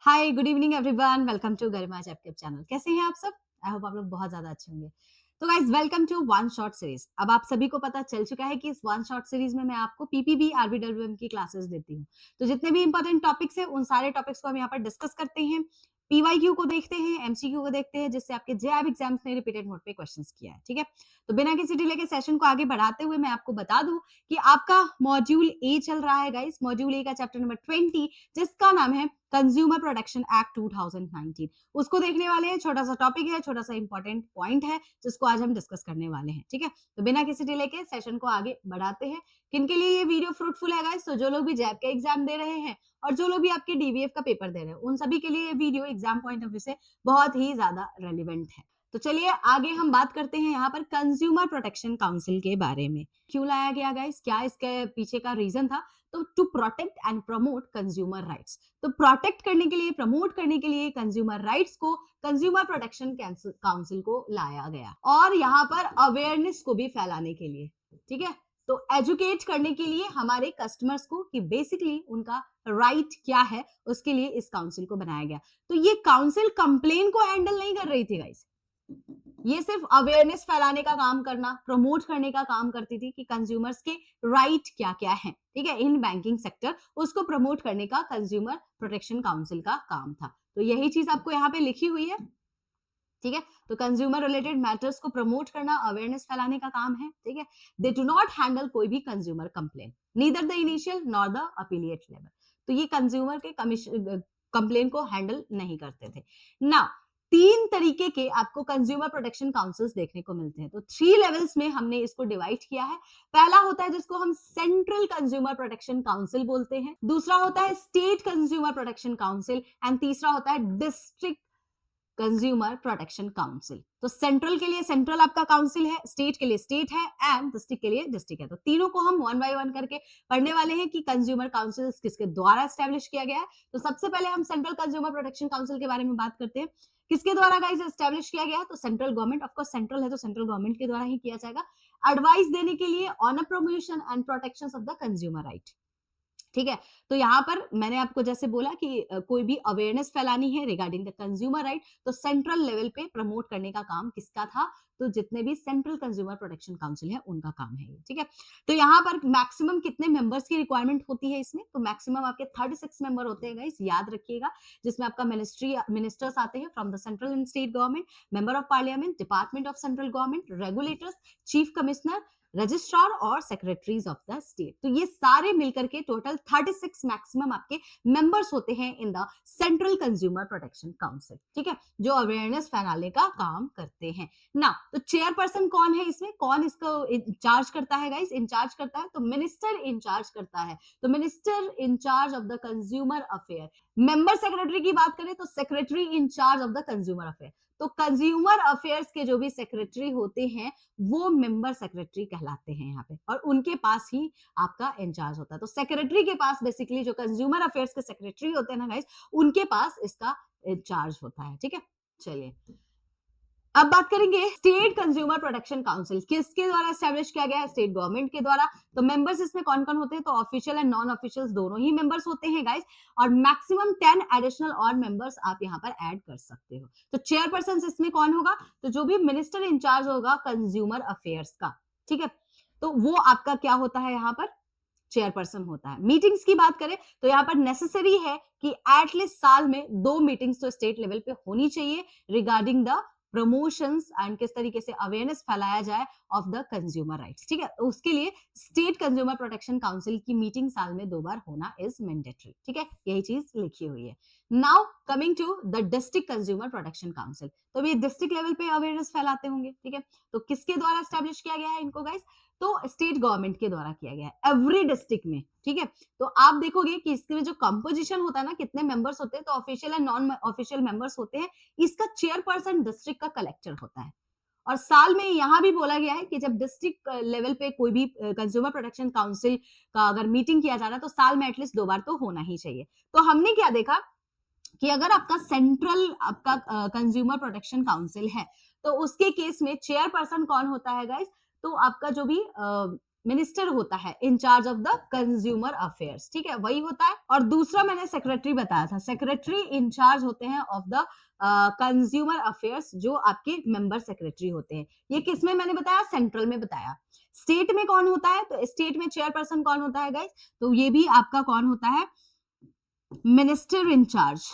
Hi good evening everyone, welcome to Garima जैप channel. कैसे हैं आप सब? आई होप आप लोग बहुत ज्यादा अच्छे होंगे। तो guys welcome to one shot series. अब आप सभी को पता चल चुका है कि इस वन शॉट सीरीज में मैं आपको पीपीबी आरबीडब्ल्यूएम की क्लासेस देती हूँ। तो जितने भी इंपॉर्टेंट टॉपिक्स हैं उन सारे टॉपिक्स को हम यहाँ पर डिस्कस करते हैं। पीवाईक्यू को देखते हैं, एमसीक्यू को देखते हैं, जिससे आपके जेआईबी एग्जाम्स ने रिपीटेड मोड पे क्वेश्चंस किया है। ठीक है, तो बिना किसी डिले के सेशन को आगे बढ़ाते हुए मैं आपको बता दूं कि आपका मॉड्यूल ए चल रहा है गाइस। मॉड्यूल ए का चैप्टर नंबर 20 जिसका नाम है कंज्यूमर प्रोटेक्शन एक्ट 2019, उसको देखने वाले हैं। छोटा सा टॉपिक है, छोटा सा इंपॉर्टेंट पॉइंट है जिसको आज हम डिस्कस करने वाले हैं। ठीक है, तो बिना किसी डिले के सेशन को आगे बढ़ाते हैं। किन के लिए ये वीडियो फ्रूटफुल है गाइस? तो जो लोग भी जैब के एग्जाम दे रहे हैं और जो लोग भी आपके डीवीएफ का पेपर दे रहे हैं, उन सभी के लिए ये video exam point of view से बहुत ही ज्यादा रेलिवेंट है। तो चलिए आगे हम बात करते हैं यहाँ पर कंज्यूमर प्रोटेक्शन काउंसिल के बारे में। क्यों लाया गया गाइस, क्या इसके पीछे का रीजन था? तो to protect and promote consumer rights. तो प्रोटेक्ट करने के लिए, प्रमोट करने के लिए कंज्यूमर राइट्स को कंज्यूमर प्रोटेक्शन काउंसिल को लाया गया, और यहाँ पर अवेयरनेस को भी फैलाने के लिए। ठीक है, तो एजुकेट करने के लिए हमारे कस्टमर्स को कि बेसिकली उनका राइट क्या है, उसके लिए इस काउंसिल को बनाया गया। तो ये काउंसिल कंप्लेन को हैंडल नहीं कर रही थी गाइस, ये सिर्फ अवेयरनेस फैलाने का काम करना, प्रमोट करने का काम करती थी कि कंज्यूमर्स के राइट क्या क्या हैं। ठीक है, इन बैंकिंग सेक्टर, उसको प्रमोट करने का कंज्यूमर प्रोटेक्शन काउंसिल का काम था। तो यही चीज आपको यहाँ पे लिखी हुई है। ठीक है, तो कंज्यूमर रिलेटेड मैटर्स को प्रमोट करना, अवेयरनेस फैलाने का काम है। ठीक है, दे डू नॉट हैंडल कोई भी consumer complain, neither the initial nor the appellate level. तो ये कंज्यूमर के कंप्लेन को हैंडल नहीं करते थे ना। तीन तरीके के आपको कंज्यूमर प्रोटेक्शन काउंसिल्स देखने को मिलते हैं। तो 3 लेवल्स में हमने इसको डिवाइड किया है। पहला होता है जिसको हम सेंट्रल कंज्यूमर प्रोटेक्शन काउंसिल बोलते हैं, दूसरा होता है state consumer protection council, and तीसरा होता है डिस्ट्रिक्ट कंज्यूमर प्रोटेक्शन काउंसिल। तो सेंट्रल के लिए सेंट्रल आपका काउंसिल है, स्टेट के लिए स्टेट है, एंड डिस्ट्रिक्ट के लिए डिस्ट्रिक्ट है। तो तीनों को हम वन बाय वन करके पढ़ने वाले हैं कि कंज्यूमर काउंसिल किसके द्वारा एस्टेब्लिश किया गया है। तो सबसे पहले हम सेंट्रल कंज्यूमर प्रोटेक्शन काउंसिल के बारे में बात करते हैं। किसके द्वारा गाइस एस्टेब्लिश किया गया है? तो central government, of course central है तो सेंट्रल गवर्नमेंट के द्वारा ही किया जाएगा, एडवाइस देने के लिए on a promotion and protection of the consumer right. ठीक है, तो यहां पर मैंने आपको जैसे बोला कि कोई भी अवेयरनेस फैलानी है रिगार्डिंग द कंज्यूमर राइट, तो सेंट्रल लेवल पे प्रमोट करने का काम किसका था? तो जितने भी सेंट्रल कंज्यूमर प्रोटेक्शन काउंसिल है उनका काम है ये। ठीक है, तो यहाँ पर मैक्सिमम कितने मेंबर्स की रिक्वायरमेंट होती है इसमें? तो मैक्सिमम आपके 36 मेंबर होते हैं गाइस, याद रखिएगा, जिसमें आपका मिनिस्टर्स आते हैं from the central and state government, member of parliament, department of central government, regulators, chief commissioner, registrar और सेक्रेटरीज ऑफ द स्टेट। तो ये सारे मिलकर के टोटल 36 मैक्सिमम आपके मेंबर्स होते हैं इन the central consumer protection council. ठीक है, जो अवेयरनेस फैलाने का काम करते हैं ना। तो चेयरपर्सन कौन है इसमें, कौन इसको इंचार्ज करता है गाइस? इंचार्ज करता है तो मिनिस्टर इंचार्ज करता है। तो minister incharge of the consumer affair. Member secretary की बात करें तो secretary incharge of the consumer affair. तो कंज्यूमर अफेयर्स के जो भी सेक्रेटरी होते हैं वो मेंबर सेक्रेटरी कहलाते हैं यहाँ पे, और उनके पास ही आपका इंचार्ज होता है। तो सेक्रेटरी के पास बेसिकली जो कंज्यूमर अफेयर्स के सेक्रेटरी होते हैं ना गाइस, उनके पास इसका इंचार्ज होता है। ठीक है, चलिए अब बात करेंगे स्टेट कंज्यूमर प्रोटेक्शन काउंसिल किसके द्वारा एस्टेब्लिश किया गया है? स्टेट गवर्नमेंट के द्वारा। तो मेंबर्स इसमें कौन कौन होते हैं? तो ऑफिशियल एंड नॉन ऑफिशियल दोनों ही मेंबर्स होते हैं गाइस, और मैक्सिमम 10 एडिशनल और मेंबर्स आप यहाँ पर ऐड कर सकते हो। तो चेयरपर्सन इसमें कौन होगा? तो जो भी मिनिस्टर इंचार्ज होगा कंज्यूमर अफेयर्स का। ठीक है, तो वो आपका क्या होता है यहाँ पर? चेयरपर्सन होता है। मीटिंग्स की बात करें तो यहाँ पर नेसेसरी है कि एटलीस्ट साल में 2 मीटिंग्स तो स्टेट लेवल पे होनी चाहिए रिगार्डिंग द प्रमोशंस एंड किस तरीके से अवेयरनेस फैलाया जाए ऑफ द कंज्यूमर राइट्स। ठीक है, उसके लिए स्टेट कंज्यूमर प्रोटेक्शन काउंसिल की मीटिंग साल में 2 बार होना इज मैंडेटरी। ठीक है, यही चीज लिखी हुई है। Now coming to the district consumer protection council, तो ये डिस्ट्रिक्ट लेवल पे अवेयरनेस फैलाते होंगे। ठीक है, तो किसके द्वारा एस्टेब्लिश किया गया है इनको गाइस? तो स्टेट गवर्नमेंट के द्वारा किया गया है एवरी डिस्ट्रिक्ट में। ठीक है, तो आप देखोगे कि इसके जो कंपोजिशन होता है ना, कितने मेंबर्स होते हैं, तो official and non official members होते हैं। इसका चेयरपर्सन डिस्ट्रिक्ट का कलेक्टर होता है, और साल में यहां भी बोला गया है कि जब डिस्ट्रिक्ट लेवल पे कोई भी कंज्यूमर प्रोटेक्शन काउंसिल का अगर मीटिंग किया जा रहा है तो साल में एटलीस्ट 2 बार तो होना ही चाहिए। तो हमने क्या देखा कि अगर आपका सेंट्रल आपका कंज्यूमर प्रोटेक्शन काउंसिल है तो उसके केस में चेयरपर्सन कौन होता है गाइस? तो आपका जो भी मिनिस्टर होता है in charge of the consumer affairs, ठीक है, वही होता है। और दूसरा मैंने सेक्रेटरी बताया था, सेक्रेटरी इन चार्ज होते हैं ऑफ द कंज्यूमर अफेयर्स, जो आपके मेंबर सेक्रेटरी होते हैं। ये किसमें मैंने बताया, सेंट्रल में बताया। स्टेट में कौन होता है, तो स्टेट में चेयरपर्सन कौन होता है गाइस, तो ये भी आपका कौन होता है, minister in charge,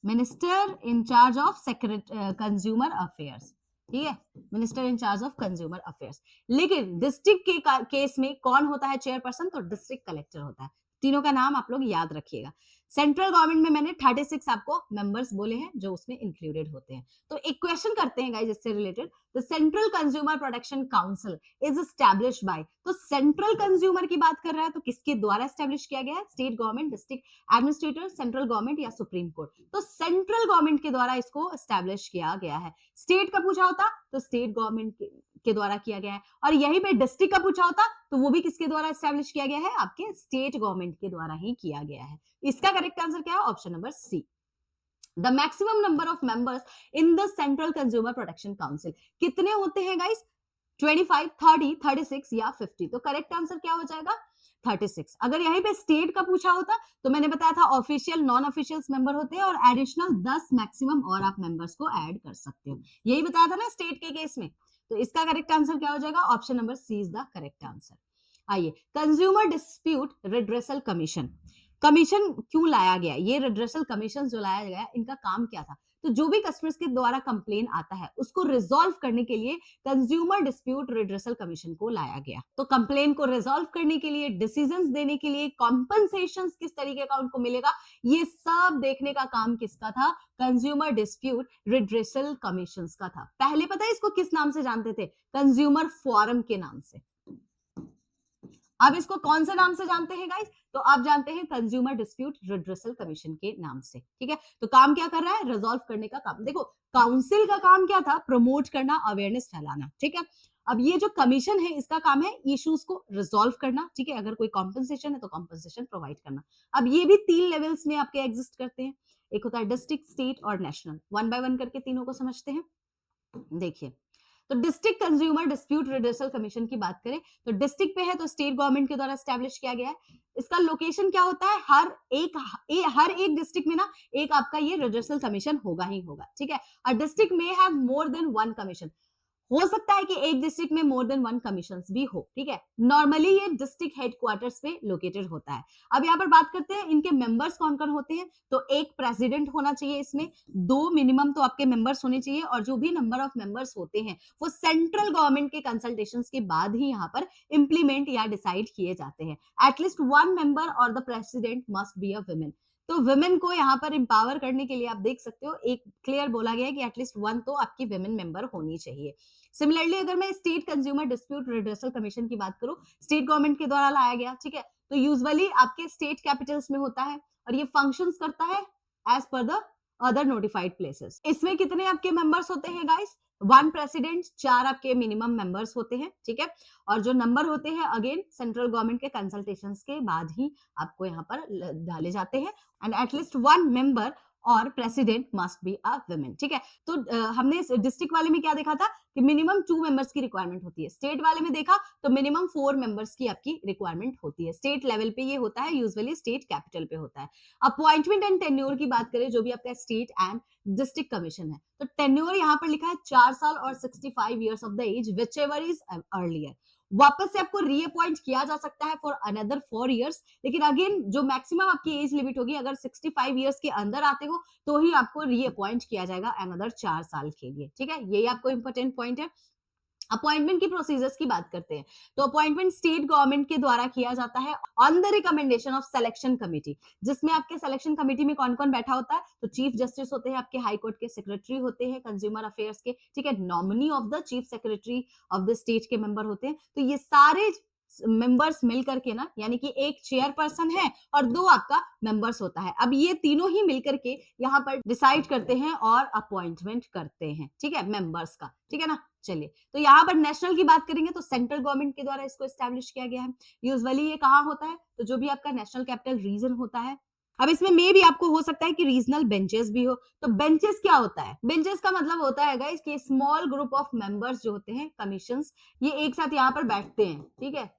minister in charge of consumer affairs, ठीक है, minister in charge of consumer affairs. लेकिन डिस्ट्रिक्ट के केस में कौन होता है चेयरपर्सन, तो डिस्ट्रिक्ट कलेक्टर होता है। तीनों का नाम आप लोग याद रखिएगा। सेंट्रल गवर्नमेंट में मैंने 36 आपको मेंबर्स बोले हैं जो उसमें इंक्लूडेड होते हैं। तो एक क्वेश्चन करते हैं गाइस इससे related, the central consumer protection council is established bye, तो सेंट्रल कंज्यूमर की बात कर रहा है तो किसके द्वारा एस्टैब्लिश किया गया है, state government, district administrator, central government या सुप्रीम कोर्ट, तो सेंट्रल गवर्नमेंट के द्वारा इसको एस्टैब्लिश किया गया है। स्टेट का पूछा होता तो स्टेट गवर्नमेंट के द्वारा किया गया है, और यहीं पे डिस्ट्रिक्ट का पूछा होता तो वो भी किसके द्वारा एस्टैब्लिश किया गया है, आपके स्टेट गवर्नमेंट के द्वारा ही किया गया है। इसका करेक्ट आंसर क्या है, option number C. The maximum number of members in the central consumer protection council, कितने होते हैं गाइस, 25, 30, 36 या 50, तो करेक्ट आंसर क्या हो जाएगा, 36। अगर यहीं पे स्टेट का पूछा होता तो मैंने बताया था ऑफिशियल नॉन ऑफिशियल्स मेंबर होते हैं और एडिशनल 10 मैक्सिमम और आप मेंबर्स को ऐड कर सकते हो, यही बताया था ना स्टेट के केस में। तो इसका करेक्ट आंसर क्या हो जाएगा, option number C is the correct answer. आइए, consumer dispute redressal commission, commission क्यों लाया गया, ये रिड्रेसल कमीशन जो लाया गया इनका काम क्या था, तो जो भी कस्टमर्स के द्वारा कंप्लेन आता है उसको रिजॉल्व करने के लिए कंज्यूमर डिस्प्यूट रिड्रेसल कमीशन को लाया गया। तो कंप्लेन को रिजॉल्व करने के लिए, डिसीजंस देने के लिए, कॉम्पनसेशंस किस तरीके का उनको मिलेगा, ये सब देखने का काम किसका था, कंज्यूमर डिस्प्यूट रिड्रेसल कमीशन का था। पहले पता है इसको किस नाम से जानते थे, कंज्यूमर फोरम के नाम से। अब इसको कौन से नाम से जानते हैं गाइस, तो आप जानते हैं कंज्यूमर डिस्प्यूट रिड्रेसल कमीशन के नाम से, ठीक है। तो काम क्या कर रहा है, रिजॉल्व करने का काम। देखो काउंसिल का काम क्या था, प्रमोट करना, अवेयरनेस फैलाना, ठीक है। अब ये जो कमीशन है इसका काम है इश्यूज को रिजॉल्व करना, ठीक है, अगर कोई कॉम्पनसेशन है तो कॉम्पनसेशन प्रोवाइड करना। अब ये भी 3 लेवल्स में आपके एग्जिस्ट करते हैं, एक होता है डिस्ट्रिक्ट, स्टेट और नेशनल। वन बाय वन करके तीनों को समझते हैं। देखिए, तो district consumer dispute redressal commission की बात करें तो डिस्ट्रिक्ट पे है तो स्टेट गवर्नमेंट के द्वारा एस्टैब्लिश किया गया है। इसका लोकेशन क्या होता है, हर एक डिस्ट्रिक्ट में ना एक आपका ये रिड्रेसल कमीशन होगा ही होगा, ठीक है। अ डिस्ट्रिक्ट में have more than one commission, हो सकता है कि एक डिस्ट्रिक्ट में मोर देन वन कमीशंस भी हो, ठीक है। नॉर्मली ये डिस्ट्रिक्ट हेडक्वार्टर्स पे लोकेटेड होता है। अब यहाँ पर बात करते हैं इनके मेंबर्स कौन कौन होते हैं, तो एक प्रेसिडेंट होना चाहिए, इसमें 2 मिनिमम तो आपके मेंबर्स होने चाहिए, और जो भी नंबर ऑफ मेंबर्स होते हैं वो सेंट्रल गवर्नमेंट के कंसल्टेशंस के बाद ही यहाँ पर इंप्लीमेंट या डिसाइड किए जाते हैं। एटलीस्ट 1 मेंबर और the president must be a women, तो वुमेन को यहाँ पर इंपावर करने के लिए आप देख सकते हो एक क्लियर बोला गया है कि एटलीस्ट 1 तो आपकी वुमेन मेंबर होनी चाहिए। सिमिलरली अगर मैं state consumer dispute redressal commission की बात करूं, स्टेट गवर्नमेंट के द्वारा लाया गया, ठीक है, तो यूजुअली आपके स्टेट कैपिटल्स में होता है और ये फंक्शंस करता है as per the other notified places. इसमें कितने आपके मेंबर्स होते हैं गाइस, 1 प्रेसिडेंट, 4 आपके मिनिमम मेंबर्स होते हैं, ठीक है। और जो नंबर होते हैं अगेन सेंट्रल गवर्नमेंट के कंसल्टेशंस के बाद ही आपको यहाँ पर डाले जाते हैं, एंड एटलीस्ट 1 मेंबर और president must be a women, ठीक है। तो हमने डिस्ट्रिक्ट वाले में क्या देखा था कि मिनिमम 2 मेंबर्स की रिक्वायरमेंट होती है, स्टेट वाले में देखा तो मिनिमम 4 मेंबर्स की आपकी रिक्वायरमेंट होती है। स्टेट लेवल पे ये होता है, यूजुअली स्टेट कैपिटल पे होता है। अपॉइंटमेंट एंड टेन्योर की बात करें, जो भी आपका स्टेट एंड डिस्ट्रिक्ट कमीशन है, तो टेन्योर यहाँ पर लिखा है 4 साल और 65 years of the age whichever is earlier. वापस से आपको रीअपॉइंट किया जा सकता है फॉर अनदर 4 इयर्स, लेकिन अगेन जो मैक्सिमम आपकी एज लिमिट होगी, अगर 65 इयर्स के अंदर आते हो तो ही आपको रीअपॉइंट किया जाएगा अनदर 4 साल के लिए, ठीक है। यही आपको इंपॉर्टेंट पॉइंट है। अपॉइंटमेंट की प्रोसीजर्स की बात करते हैं, तो अपॉइंटमेंट स्टेट गवर्नमेंट के द्वारा किया जाता है on the recommendation of selection committee, जिसमें आपके सिलेक्शन कमेटी में कौन कौन बैठा होता है, तो चीफ जस्टिस होते हैं आपके, हाई कोर्ट के सेक्रेटरी होते हैं कंज्यूमर अफेयर्स के, ठीक है, nominee of the chief secretary of the state के मेंबर होते हैं। तो ये सारे मेंबर्स मिलकर के ना, यानी कि एक चेयरपर्सन है और 2 आपका मेंबर्स होता है। अब ये तीनों ही मिलकर के यहाँ पर डिसाइड करते हैं और अपॉइंटमेंट करते हैं, ठीक है, मेंबर्स का, ठीक है ना। चलिए, तो यहाँ पर नेशनल की बात करेंगे तो सेंट्रल गवर्नमेंट के द्वारा इसको एस्टैब्लिश किया गया है। यूजुअली ये कहाँ होता है, तो जो भी आपका नेशनल कैपिटल रीजन होता है। अब इसमें मे भी आपको हो सकता है कि रीजनल बेंचेस भी हो, तो बेंचेस क्या होता है, बेंचेस का मतलब होता है गाइस कि स्मॉल ग्रुप ऑफ मेंबर्स जो होते हैं कमीशंस, ये एक साथ यहाँ पर बैठते हैं, ठीक है।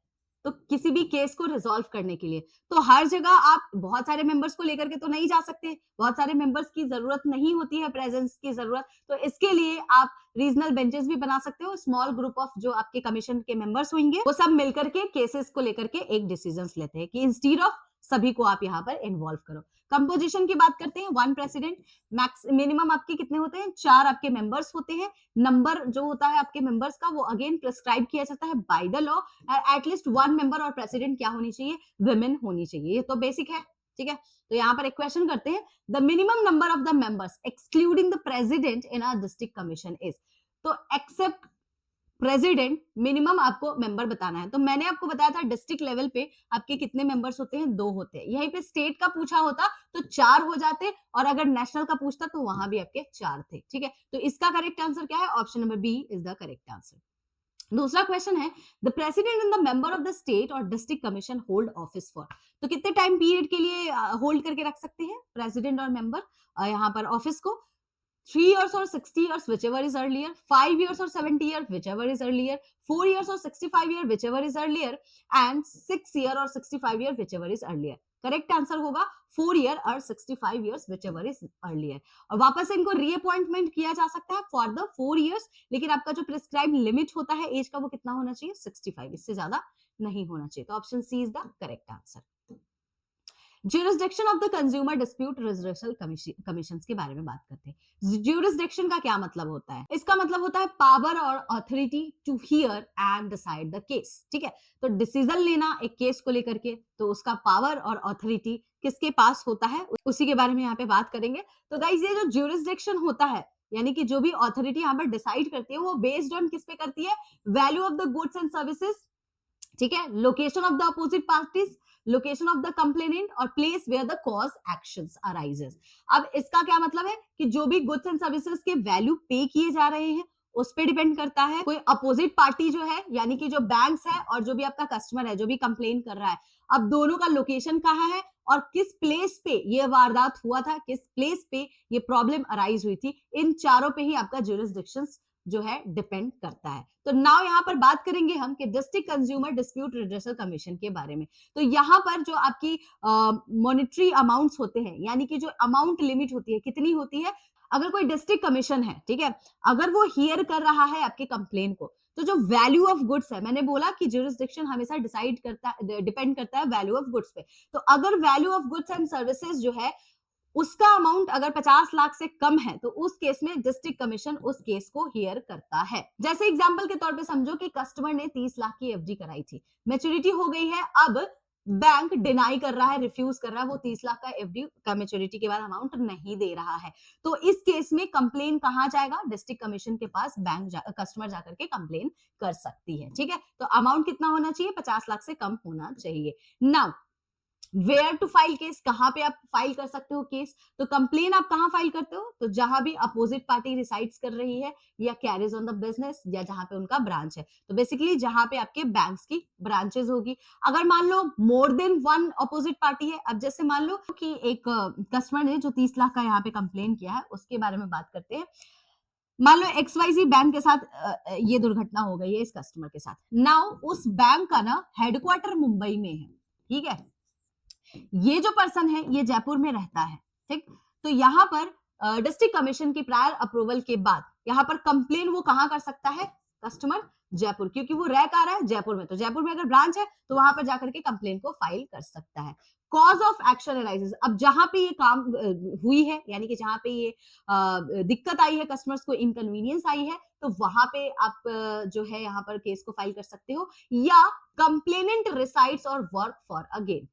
तो किसी भी केस को रिजॉल्व करने के लिए। तो हर जगह आप बहुत सारे मेंबर्स को लेकर के तो नहीं जा सकते, बहुत सारे मेंबर्स की जरूरत नहीं होती है, प्रेजेंस की जरूरत, तो इसके लिए आप रीजनल बेंचेस भी बना सकते हो। स्मॉल ग्रुप ऑफ जो आपके कमीशन के मेंबर्स होंगे वो सब मिलकर के केसेस को लेकर के एक डिसीजंस लेते हैं कि इंस्टीड ऑफ सभी को आप यहाँ पर इन्वॉल्व करो। कंपोजिशन की बात करते हैं, 1 प्रेसिडेंट, मैक्स मिनिमम आपके कितने होते हैं, 4 आपके मेंबर्स होते हैं। नंबर जो होता है आपके मेंबर्स का वो अगेन प्रिस्क्राइब किया जाता है by the law. At least 1 member और प्रेसिडेंट क्या होनी चाहिए, विमेन होनी चाहिए, ये तो बेसिक है, ठीक है। तो यहाँ पर एक क्वेश्चन करते हैं, the minimum number of the members excluding the president in a district commission is. तो एक्सेप्ट प्रेसिडेंट मिनिमम आपको मेंबर बताना है। तो मैंने आपको बताया था डिस्ट्रिक्ट लेवल पे आपके कितने मेंबर्स होते हैं, 2 होते हैं। यहीं पे स्टेट का पूछा होता तो 4 हो जाते, और अगर नेशनल का पूछता तो वहां भी आपके 4 थे, ठीक है। तो इसका करेक्ट आंसर क्या है, option number B is the correct answer. दूसरा क्वेश्चन है, the president and the member of the state और district commission hold office for. तो कितने टाइम पीरियड के लिए होल्ड करके रख सकते हैं प्रेसिडेंट और मेंबर यहाँ पर ऑफिस को, 3 years or 60 years, whichever is earlier, 5 years or 70 years, whichever is earlier, 4 years or 65 years, whichever is earlier, and 6 year or 65 years, whichever is earlier. Correct answer होगा 4 year और 65 years, whichever is earlier. और वापस इनको reappointment किया जा सकता है for the 4 years, लेकिन आपका जो प्रिस्क्राइब लिमिट होता है एज का वो कितना होना चाहिए, 65, इससे ज्यादा नहीं होना चाहिए। तो option C is the correct answer. Jurisdiction of the consumer dispute resolution commission के बारे में बात करते हैं। ज्यूरिसडिक्शन का क्या मतलब होता है, इसका मतलब होता है पावर और authority to hear and decide the case, ठीक है। तो डिसीजन लेना एक केस को लेकर के, तो उसका पावर और ऑथोरिटी किसके पास होता है, उसी के बारे में यहाँ पे बात करेंगे। तो गाइस ये जो ज्यूरिसडिक्शन होता है, यानी कि जो भी ऑथोरिटी यहाँ पर डिसाइड करती है वो बेस्ड ऑन किस पे करती है, value of the goods and services, ठीक है, location of the opposite parties, location of the complainant और place where the cause actions arises. अब इसका क्या मतलब है कि जो भी गुड्स एंड सर्विसेज के वैल्यू पे किए जा रहे हैं उस पे डिपेंड करता है। कोई अपोजिट पार्टी जो है, यानी कि जो बैंक्स है और जो भी आपका कस्टमर है जो भी कंप्लेन कर रहा है, अब दोनों का लोकेशन कहाँ है और किस प्लेस पे ये वारदात हुआ था, किस प्लेस पे ये प्रॉब्लम अराइज हुई थी, इन चारों पे ही आपका ज्यूरिसडिक्शंस जो है डिपेंड करता है। तो नाउ यहाँ पर बात करेंगे हम कि district consumer dispute redressal commission के बारे में। तो यहाँ पर जो आपकी मॉनिटरी अमाउंट्स होते हैं, यानी कि जो अमाउंट लिमिट होती है कितनी होती है, अगर कोई डिस्ट्रिक्ट कमीशन है, ठीक है, अगर वो हियर कर रहा है आपके कंप्लेन को, तो जो वैल्यू ऑफ गुड्स है, मैंने बोला कि ज्यूरिसडिक्शन हमेशा डिसाइड करता है, डिपेंड करता है वैल्यू ऑफ गुड्स पे। तो अगर value of goods and services जो है उसका अमाउंट अगर 50 लाख से कम है तो उस केस में डिस्ट्रिक्ट कमीशन उस केस को हियर करता है। जैसे एग्जांपल के तौर पे समझो कि कस्टमर ने 30 लाख की एफडी कराई थी, मैच्योरिटी हो गई है, अब बैंक डिनाई कर रहा है, रिफ्यूज कर रहा है, वो 30 लाख का एफडी का मैच्योरिटी के बाद अमाउंट नहीं दे रहा है। तो इस केस में कंप्लेन कहां जाएगा, डिस्ट्रिक्ट कमीशन के पास बैंक कस्टमर जाकर के कंप्लेन कर सकती है, ठीक है। तो अमाउंट कितना होना चाहिए, 50 लाख से कम होना चाहिए। Now where to file case, कहां पे आप फाइल कर सकते हो केस, तो कंप्लेन आप कहां फाइल करते हो, तो जहां भी अपोजिट पार्टी रिसाइड्स कर रही है या कैरीज ऑन द बिजनेस या जहां पे उनका ब्रांच है। तो बेसिकली जहां पे आपके बैंक्स की ब्रांचेस होगी। अगर मान लो more than one opposite party है, अब जैसे मान लो कि एक कस्टमर ने जो 30 लाख का यहाँ पे कंप्लेन किया है उसके बारे में बात करते हैं। मान लो XYZ बैंक के साथ ये दुर्घटना हो गई है इस कस्टमर के साथ। नाउ उस बैंक का ना हेडक्वार्टर मुंबई में है, ठीक है, ये जो पर्सन है ये जयपुर में रहता है, ठीक। तो यहाँ पर डिस्ट्रिक्ट कमीशन की प्रायर अप्रूवल के बाद यहाँ पर कंप्लेन वो कहां कर सकता है, कस्टमर जयपुर, क्योंकि वो रह कहाँ रहा है, जयपुर में। तो जयपुर में अगर ब्रांच है तो वहां पर जाकर के कंप्लेन को फाइल कर सकता है। कॉज ऑफ एक्शन अराइजेस, अब जहां पे ये काम हुई है, यानी कि जहां पे ये दिक्कत आई है, कस्टमर्स को इनकन्वीनियंस आई है, तो वहां पे आप जो है यहाँ पर केस को फाइल कर सकते हो। या कंप्लेनेंट रिसाइड्स और वर्क फॉर अगेन,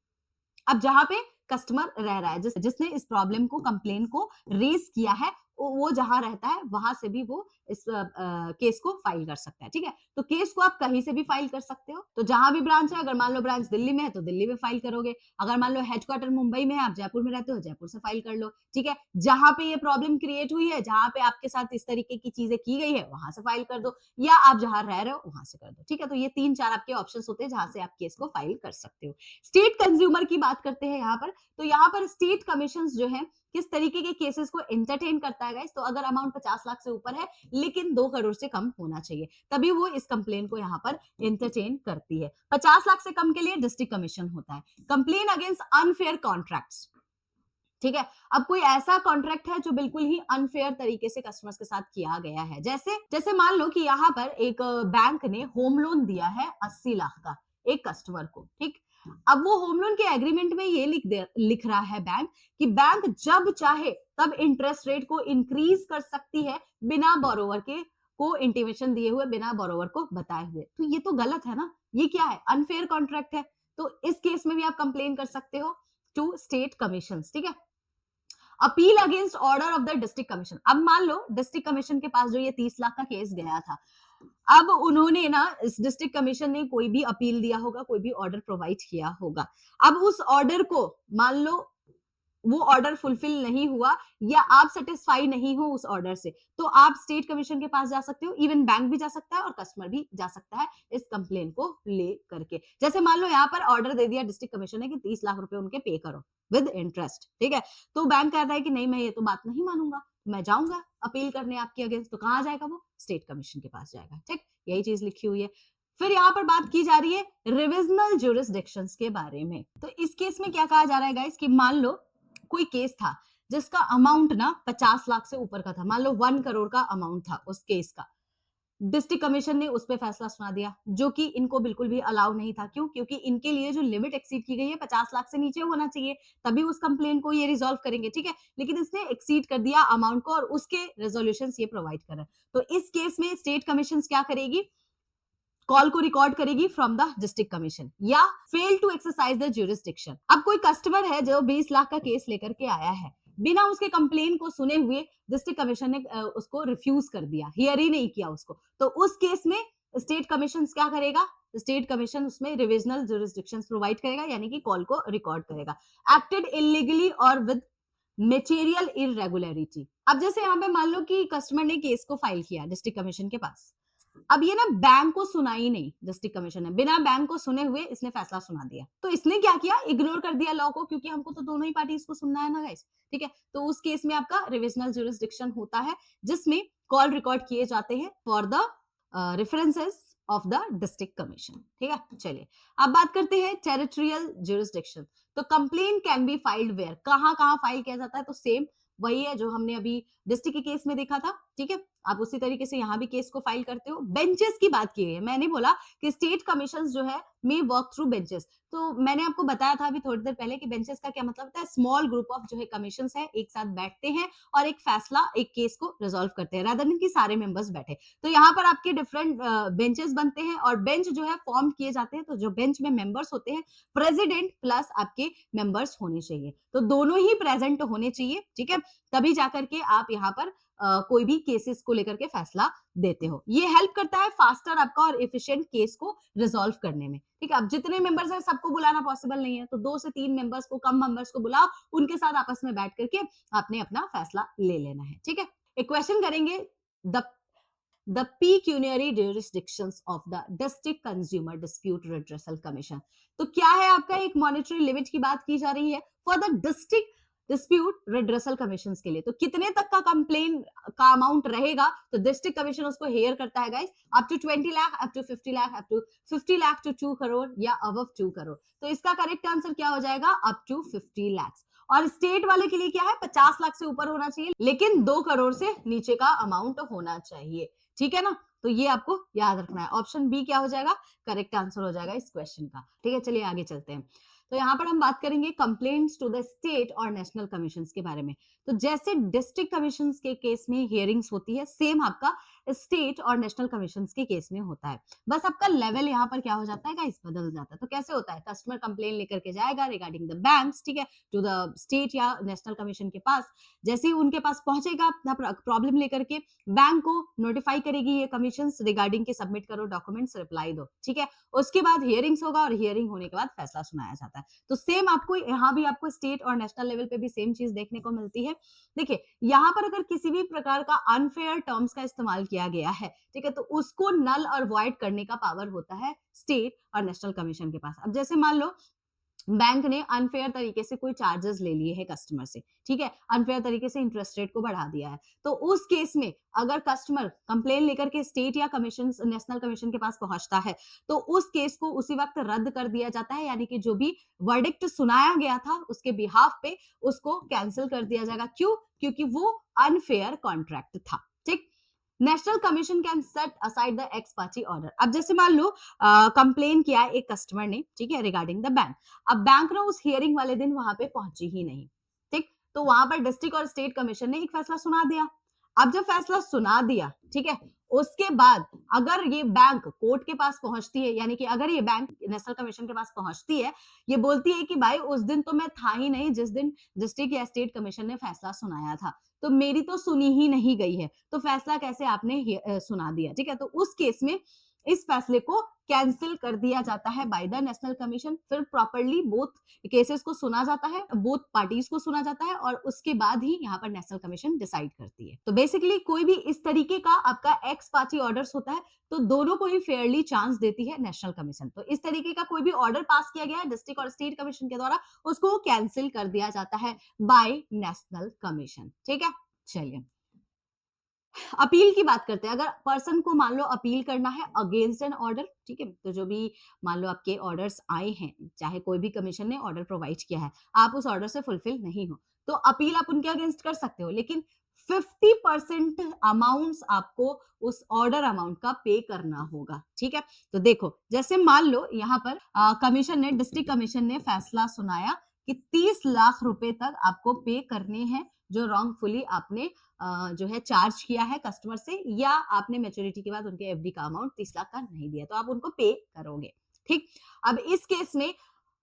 अब जहां पे कस्टमर रह रहा है, जिसने इस प्रॉब्लम को कंप्लेन को रेज किया है, वो जहां रहता है वहां से भी वो इस केस को फाइल कर सकता है, ठीक है। तो केस को आप कहीं से भी फाइल कर सकते हो। तो जहां भी ब्रांच है, अगर मान लो ब्रांच दिल्ली में है तो दिल्ली में फाइल करोगे, अगर मान लो हेडक्वार्टर मुंबई में है, आप जयपुर में रहते हो, जयपुर से फाइल कर लो, ठीक है। जहां पे ये प्रॉब्लम क्रिएट हुई है, जहां पे आपके साथ इस तरीके की चीजें की गई है, वहां से फाइल कर दो, या आप जहां रह रहे हो वहां से कर दो, ठीक है। तो ये 3-4 आपके ऑप्शन होते हैं जहां से आप केस को फाइल कर सकते हो। स्टेट कंज्यूमर की बात करते हैं यहाँ पर, तो यहाँ पर स्टेट कमीशन जो है किस तरीके के केसेस को एंटरटेन करता है गाइस, तो अगर अमाउंट 50 लाख से ऊपर है लेकिन 2 करोड़ से कम होना चाहिए, तभी वो इस कंप्लेन को यहाँ पर एंटरटेन करती है। 50 लाख से कम के लिए डिस्ट्रिक्ट कमीशन होता है। कंप्लेन अगेंस्ट अनफेयर कॉन्ट्रैक्ट्स, ठीक है। अब कोई ऐसा कॉन्ट्रैक्ट है जो बिल्कुल ही अनफेयर तरीके से कस्टमर्स के साथ किया गया है, जैसे जैसे मान लो कि यहाँ पर एक बैंक ने होम लोन दिया है 80 लाख का एक कस्टमर को, ठीक। अब वो होम लोन के एग्रीमेंट में ये लिख रहा है बैंक कि बैंक जब चाहे तब इंटरेस्ट रेट को इंक्रीज कर सकती है बिना बोरोवर के को इंटीमेशन दिए हुए, बिना बोरोवर को बताए हुए। तो ये तो गलत है ना, ये क्या है, अनफेयर कॉन्ट्रैक्ट है। तो इस केस में भी आप कंप्लेन कर सकते हो टू स्टेट कमीशन, ठीक है। Appeal against order of the district commission, अब मान लो डिस्ट्रिक्ट कमीशन के पास जो ये 30 लाख का केस गया था, अब उन्होंने ना इस डिस्ट्रिक्ट कमीशन ने कोई भी अपील दिया होगा, कोई भी ऑर्डर प्रोवाइड किया होगा। अब उस ऑर्डर को मान लो वो ऑर्डर फुलफिल नहीं हुआ या आप सेटिस्फाई नहीं हो उस ऑर्डर से, तो आप स्टेट कमीशन के पास जा सकते हो। इवन बैंक भी जा सकता है और कस्टमर भी जा सकता है इस कंप्लेन को ले करके। जैसे मान लो यहाँ पर ऑर्डर दे दिया डिस्ट्रिक्ट कमीशन ने कि 30 लाख रुपए उनके पे करो विद इंटरेस्ट, ठीक है। तो बैंक कहता है कि नहीं, मैं ये तो बात नहीं मानूंगा, मैं जाऊंगा अपील करने आपके अगेंस्ट। तो कहां जाएगा वो, स्टेट कमीशन के पास जाएगा, ठीक। यही चीज लिखी हुई है। फिर यहाँ पर बात की जा रही है रिविजनल ज्यूरिसडिक्शंस के बारे में। तो इस केस में क्या कहा जा रहा है गाइस कि मान लो कोई केस था जिसका अमाउंट ना 50 लाख से ऊपर का था, मान लो 1 करोड़ का अमाउंट था उस केस का। डिस्ट्रिक्ट कमीशन ने उस पे फैसला सुना दिया, जो कि इनको बिल्कुल भी अलाउ नहीं था। क्यों? क्योंकि इनके लिए जो लिमिट एक्सीड की गई है 50 लाख से नीचे होना चाहिए, तभी उस कंप्लेन को ये रिजॉल्व करेंगे, ठीक है। लेकिन इसने एक्सीड कर दिया अमाउंट को और उसके रेजोल्यूशन ये प्रोवाइड कर रहे हैं। तो इस केस में स्टेट कमीशन क्या करेगी, कॉल को रिकॉर्ड करेगी फ्रॉम द डिस्ट्रिक्ट कमीशन या fail to exercise the jurisdiction. अब कोई कस्टमर है जो 20 लाख का केस लेकर के आया है, बिना उसके कंप्लेन को सुने हुए डिस्ट्रिक्ट कमीशन ने उसको रिफ्यूज कर दिया, हियर ही नहीं किया उसको, तो उस केस में स्टेट कमीशन क्या करेगा, स्टेट कमीशन उसमें रिविजनल ज्यूरिसडिक्शन प्रोवाइड करेगा, यानी कि कॉल को रिकॉर्ड करेगा। एक्टेड इलीगली और विद मटेरियल इरेगुलरिटी। अब जैसे यहाँ पे मान लो कि कस्टमर ने केस को फाइल किया डिस्ट्रिक्ट कमीशन के पास, अब ये ना बैंक को सुना ही नहीं, डिस्ट्रिक्ट कमीशन ने बिना बैंक को सुने हुए इसने फैसला सुना दिया। तो इसने क्या किया, इग्नोर कर दिया लॉ को, क्योंकि हमको तो दोनों ही पार्टीज को सुनना है ना गाइस, ठीक है। तो उस केस में आपका रिविजनल ज्यूरिसडिक्शन होता है, जिसमें कॉल रिकॉर्ड किए जाते हैं for the references of the district commission, ठीक है। चलिए अब बात करते हैं टेरिटोरियल ज्यूरिसडिक्शन। तो complaint can be filed where, कहां कहां फाइल किया जाता है, तो सेम वही है जो हमने अभी डिस्ट्रिक्ट के केस में देखा था, ठीक है। आप उसी तरीके से यहाँ भी केस को फाइल करते हो। बेंचेस की बात की है, मैंने बोला कि स्टेट कमीशंस जो है मे वर्क थ्रू बेंचेस। तो मैंने आपको बताया था अभी थोड़ी देर पहले कि बेंचेस का क्या मतलब होता है, स्मॉल ग्रुप ऑफ जो है कमीशंस है एक साथ बैठते हैं और एक फैसला, एक केस को रिजॉल्व करते हैं, रादर देन कि सारे मेंबर्स बैठे। तो यहाँ पर आपके डिफरेंट बेंचेस बनते हैं और बेंच जो है फॉर्म किए जाते हैं। तो जो बेंच में मेंबर्स होते हैं, प्रेसिडेंट प्लस आपके मेंबर्स होने चाहिए, तो दोनों ही प्रेजेंट होने चाहिए, ठीक है। तभी जाकर के आप यहाँ पर कोई भी केसेस को लेकर के फैसला देते हो। ये हेल्प करता है फास्टर आपका और एफिशिएंट केस को रिजॉल्व करने में, ठीक है। अब जितने मेंबर्स हैं सबको बुलाना पॉसिबल नहीं है, तो 2 से 3 मेंबर्स को, कम मेंबर्स को बुलाओ, उनके साथ आपस में बैठ करके आपने अपना फैसला ले लेना है, ठीक है। एक क्वेश्चन करेंगे, the pecuniary jurisdictions of the district consumer dispute redressal commission। तो क्या है आपका, एक मॉनेटरी लिमिट की बात की जा रही है for the district dispute redressal commission के लिए। तो कितने तक का कंप्लेन का अमाउंट रहेगा, तो डिस्ट्रिक्ट कमीशन उसको हेयर करता है guys, up to 20 lakh, up to 50 lakh, up to 50 lakh to 2 crore या अबव 2 करोड़। तो इसका करेक्ट आंसर क्या हो जाएगा, अप टू 50 लाख। और स्टेट वाले के लिए क्या है, 50 लाख से ऊपर होना चाहिए, लेकिन 2 करोड़ से नीचे का अमाउंट होना चाहिए, ठीक है ना। तो ये आपको याद रखना है। ऑप्शन बी क्या हो जाएगा, करेक्ट आंसर हो जाएगा इस क्वेश्चन का, ठीक है। चलिए आगे चलते हैं। तो यहाँ पर हम बात करेंगे कंप्लेंट्स टू द स्टेट और नेशनल कमीशंस के बारे में। तो जैसे डिस्ट्रिक्ट कमीशंस के केस में हियरिंग्स होती है, सेम आपका स्टेट और नेशनल कमीशंस के केस में होता है। बस आपका लेवल यहाँ पर क्या हो जाता है गाइस, बदल जाता है। तो कैसे होता है, कस्टमर कंप्लेन लेकर के जाएगा रिगार्डिंग द बैंक्स, ठीक है, टू द स्टेट या नेशनल कमीशन के पास। जैसे ही उनके पास पहुंचेगा प्रॉब्लम लेकर के, बैंक को नोटिफाई करेगी ये कमीशन रिगार्डिंग के सबमिट करो डॉक्यूमेंट्स, रिप्लाई दो, ठीक है। उसके बाद हियरिंग्स होगा और हियरिंग होने के बाद फैसला सुनाया जाता है। तो सेम आपको यहाँ भी आपको स्टेट और नेशनल लेवल पे भी सेम चीज देखने को मिलती है। देखिए यहाँ पर अगर किसी भी प्रकार का अनफेयर टर्म्स का इस्तेमाल किया गया है, ठीक है, तो उसको नल और वॉइड करने का पावर होता है स्टेट और नेशनल कमीशन के पास। अब जैसे मान लो बैंक ने अनफेयर तरीके से कोई चार्जेस ले लिए हैं कस्टमर से, ठीक है, अनफेयर तरीके से इंटरेस्ट रेट को बढ़ा दिया है, तो उस केस में अगर कस्टमर कंप्लेन लेकर के स्टेट या कमीशन नेशनल कमीशन के पास पहुंचता है, तो उस केस को उसी वक्त रद्द कर दिया जाता है, यानी कि जो भी वर्डिक्ट सुनाया गया था उसके बिहाफ पे उसको कैंसिल कर दिया जाएगा। क्यों? क्योंकि वो अनफेयर कॉन्ट्रैक्ट था। ठीक, national commission can set aside the x party order. अब जैसे मान लो कंप्लेन किया है एक कस्टमर ने, ठीक है, रिगार्डिंग द बैंक। अब बैंक ना उस हियरिंग वाले दिन वहां पे पहुंची ही नहीं, ठीक, तो वहां पर डिस्ट्रिक्ट और स्टेट कमीशन ने एक फैसला सुना दिया। अब जब फैसला सुना दिया, ठीक है, उसके बाद अगर ये बैंक कोर्ट के पास पहुंचती है, यानी कि अगर ये बैंक नेशनल कमीशन के पास पहुंचती है, ये बोलती है कि भाई उस दिन तो मैं था ही नहीं जिस दिन डिस्ट्रिक्ट या स्टेट कमीशन ने फैसला सुनाया था, तो मेरी तो सुनी ही नहीं गई है, तो फैसला कैसे आपने सुना दिया, ठीक है, तो उस केस में इस फैसले को कैंसिल कर दिया जाता है बाय द नेशनल कमीशन। फिर प्रॉपर्ली बोथ केसेस को सुना जाता है, बोथ पार्टीज को सुना जाता है, और उसके बाद ही यहाँ पर नेशनल कमीशन डिसाइड करती है। तो बेसिकली कोई भी इस तरीके का आपका एक्स पार्टी ऑर्डर्स होता है, तो दोनों को ही फेयरली चांस देती है नेशनल कमीशन। तो इस तरीके का कोई भी ऑर्डर पास किया गया है डिस्ट्रिक्ट और स्टेट कमीशन के द्वारा, उसको कैंसिल कर दिया जाता है बाय नेशनल कमीशन। ठीक है, चलिए अपील की बात करते हैं। अगर पर्सन को मान लो अपील करना है अगेंस्ट एन ऑर्डर, ठीक है, तो जो भी मान लो आपके ऑर्डर्स आए हैं, चाहे कोई भी कमीशन ने ऑर्डर प्रोवाइड किया है, आप उस ऑर्डर से फुलफिल नहीं हो, तो अपील आप उनके अगेंस्ट कर सकते हो, लेकिन 50% अमाउंट्स आपको उस ऑर्डर अमाउंट का पे करना होगा। ठीक है, तो देखो जैसे मान लो यहाँ पर कमीशन ने, डिस्ट्रिक्ट कमीशन ने फैसला सुनाया कि 30 लाख रुपए तक आपको पे करने हैं, जो रॉन्गफुली आपने जो है चार्ज किया है कस्टमर से, या आपने मैच्योरिटी के बाद उनके एफडी का अमाउंट 30 लाख का नहीं दिया, तो आप उनको पे करोगे। ठीक, अब इस केस में